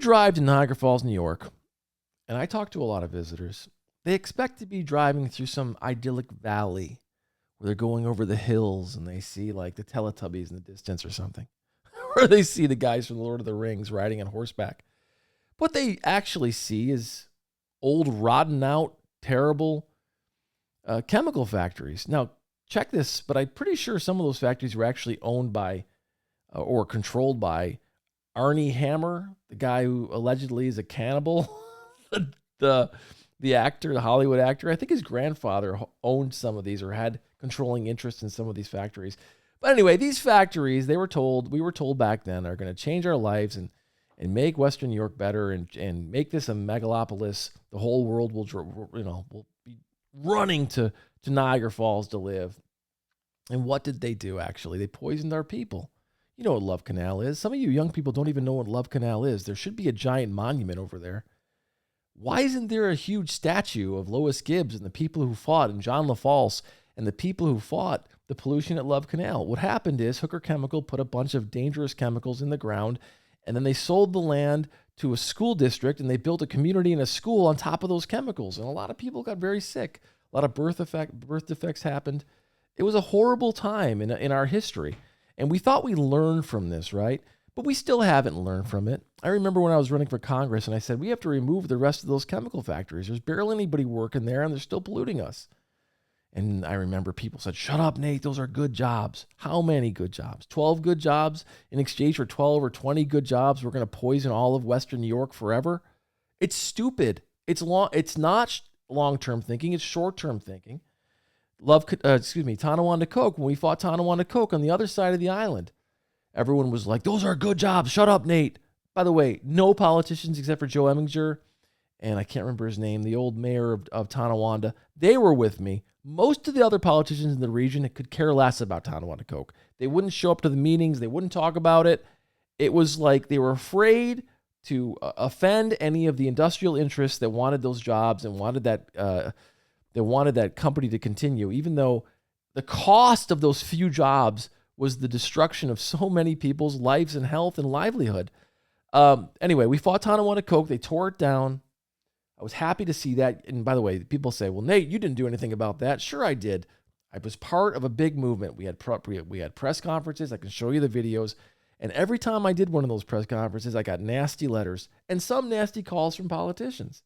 drive to Niagara Falls, New York, and I talk to a lot of visitors, they expect to be driving through some idyllic valley where they're going over the hills and they see like the Teletubbies in the distance or something, or they see the guys from the Lord of the Rings riding on horseback. What they actually see is old, rotten out, terrible chemical factories. Now, check this, but I'm pretty sure some of those factories were actually owned by or controlled by Arnie Hammer, the guy who allegedly is a cannibal, the actor, the Hollywood actor. I think his grandfather owned some of these or had controlling interest in some of these factories. But anyway, these factories, we were told back then, are going to change our lives and make Western New York better and make this a megalopolis. The whole world will be running to Niagara Falls to live. And what did they do, actually? They poisoned our people. You know what Love Canal is. Some of you young people don't even know what Love Canal is. There should be a giant monument over there. Why isn't there a huge statue of Lois Gibbs and the people who fought, and John LaFalce and the people who fought the pollution at Love Canal? What happened is Hooker Chemical put a bunch of dangerous chemicals in the ground, and then they sold the land to a school district, and they built a community and a school on top of those chemicals. And a lot of people got very sick. A lot of birth defects happened. It was a horrible time in our history. And we thought we learned from this, right? But we still haven't learned from it. I remember when I was running for Congress and I said, we have to remove the rest of those chemical factories. There's barely anybody working there and they're still polluting us. And I remember people said, shut up, Nate, those are good jobs. How many good jobs? 12 good jobs in exchange for 12 or 20 good jobs. We're going to poison all of Western New York forever. It's stupid. It's not long-term thinking. It's short-term thinking. Tonawanda Coke, when we fought Tonawanda Coke on the other side of the island, everyone was like, those are good jobs. Shut up, Nate. By the way, no politicians except for Joe Eminger, and I can't remember his name, the old mayor of Tonawanda, they were with me. Most of the other politicians in the region could care less about Tonawanda Coke. They wouldn't show up to the meetings. They wouldn't talk about it. It was like they were afraid to offend any of the industrial interests that wanted those jobs and wanted that company to continue, even though the cost of those few jobs was the destruction of so many people's lives and health and livelihood. Anyway, we fought Tonawanda Coke. They tore it down. I was happy to see that. And by the way, people say, well, Nate, you didn't do anything about that. Sure, I did. I was part of a big movement. We had press conferences. I can show you the videos. And every time I did one of those press conferences, I got nasty letters and some nasty calls from politicians.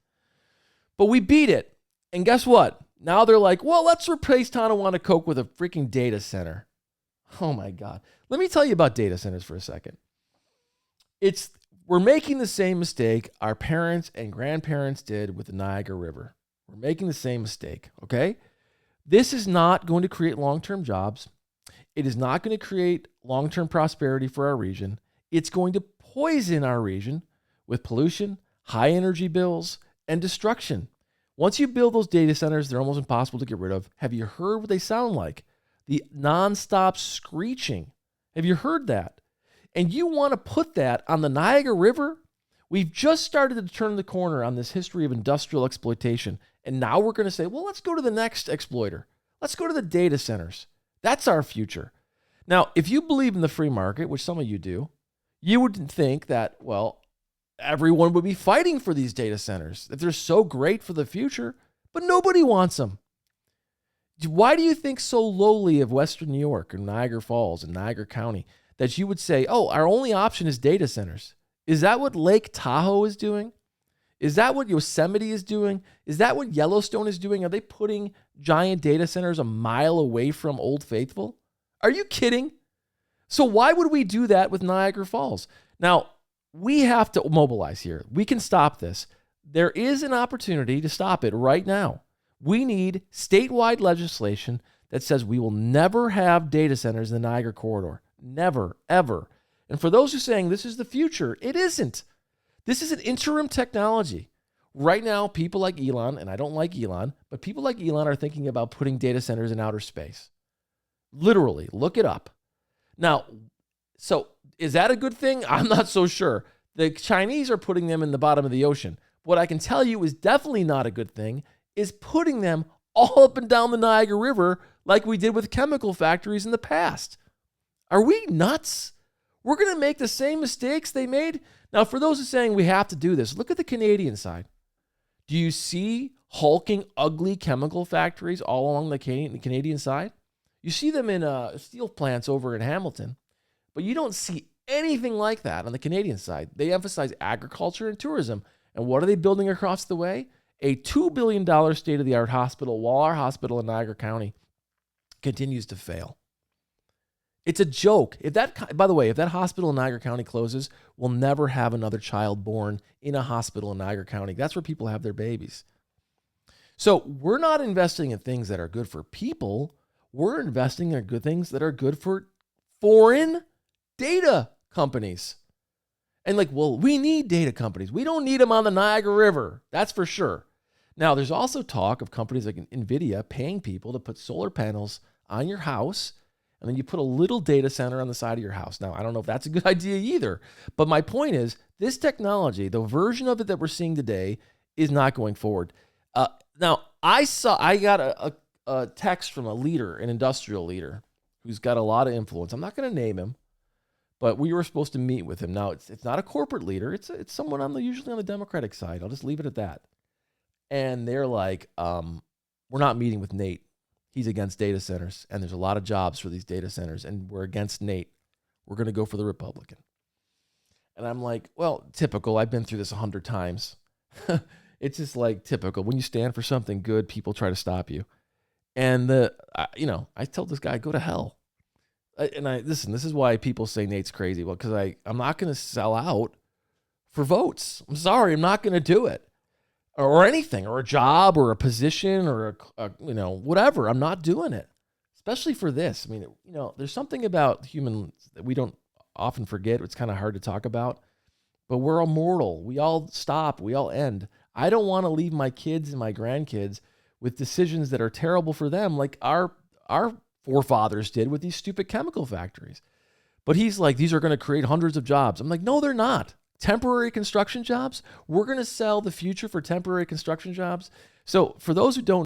But we beat it. And guess what? Now they're like, well, let's replace Tonawanda Coke with a freaking data center. Oh my God. Let me tell you about data centers for a second. We're making the same mistake our parents and grandparents did with the Niagara River. We're making the same mistake, okay? This is not going to create long-term jobs. It is not going to create long-term prosperity for our region. It's going to poison our region with pollution, high energy bills, and destruction. Once you build those data centers, they're almost impossible to get rid of. Have you heard what they sound like? The nonstop screeching. Have you heard that? And you want to put that on the Niagara River? We've just started to turn the corner on this history of industrial exploitation. And now we're going to say, well, let's go to the next exploiter. Let's go to the data centers. That's our future. Now, if you believe in the free market, which some of you do, you would think that, well, everyone would be fighting for these data centers, that they're so great for the future, but nobody wants them. Why do you think so lowly of Western New York and Niagara Falls and Niagara County that you would say, oh, our only option is data centers? Is that what Lake Tahoe is doing? Is that what Yosemite is doing? Is that what Yellowstone is doing? Are they putting giant data centers a mile away from Old Faithful? Are you kidding? So why would we do that with Niagara Falls? Now, we have to mobilize here. We can stop this. There is an opportunity to stop it right now. We need statewide legislation that says we will never have data centers in the Niagara corridor. Never, ever. And for those who are saying this is the future, it isn't. This is an interim technology. Right now, people like Elon, and I don't like Elon, but people like Elon are thinking about putting data centers in outer space. Literally, look it up. Now, so is that a good thing? I'm not so sure. The Chinese are putting them in the bottom of the ocean. What I can tell you is definitely not a good thing is putting them all up and down the Niagara River like we did with chemical factories in the past. Are we nuts? We're going to make the same mistakes they made Now, for those who are saying we have to do this, look at the Canadian side. Do you see hulking, ugly chemical factories all along the Canadian side? You see them in steel plants over in Hamilton, but you don't see anything like that on the Canadian side. They emphasize agriculture and tourism. And what are they building across the way? A $2 billion state-of-the-art hospital, while our hospital in Niagara County continues to fail. It's a joke. By the way, if that hospital in Niagara County closes, we'll never have another child born in a hospital in Niagara County. That's where people have their babies. So we're not investing in things that are good for people. We're investing in good things that are good for foreign data companies. And we need data companies. We don't need them on the Niagara River. That's for sure. Now, there's also talk of companies like NVIDIA paying people to put solar panels on your house, and then you put a little data center on the side of your house. Now, I don't know if that's a good idea either. But my point is, this technology, the version of it that we're seeing today, is not going forward. Now, I got a text from a leader, an industrial leader, who's got a lot of influence. I'm not going to name him, but we were supposed to meet with him. Now, it's not a corporate leader. It's someone usually on the Democratic side. I'll just leave it at that. And they're like, we're not meeting with Nate. He's against data centers, and there's a lot of jobs for these data centers, and we're against Nate. We're going to go for the Republican. And I'm like, well, typical. I've been through this 100 times. It's just like typical. When you stand for something good, people try to stop you. And I told this guy, go to hell. Listen, this is why people say Nate's crazy. Well, because I'm not going to sell out for votes. I'm sorry, I'm not going to do it. Or anything, or a job, or a position, or whatever. I'm not doing it, especially for this. I mean, there's something about humans that we don't often forget. It's kind of hard to talk about, but we're immortal. We all stop. We all end. I don't want to leave my kids and my grandkids with decisions that are terrible for them, like our forefathers did with these stupid chemical factories. But he's like, these are going to create hundreds of jobs. I'm like, no, they're not. Temporary construction jobs? We're going to sell the future for temporary construction jobs? So for those who don't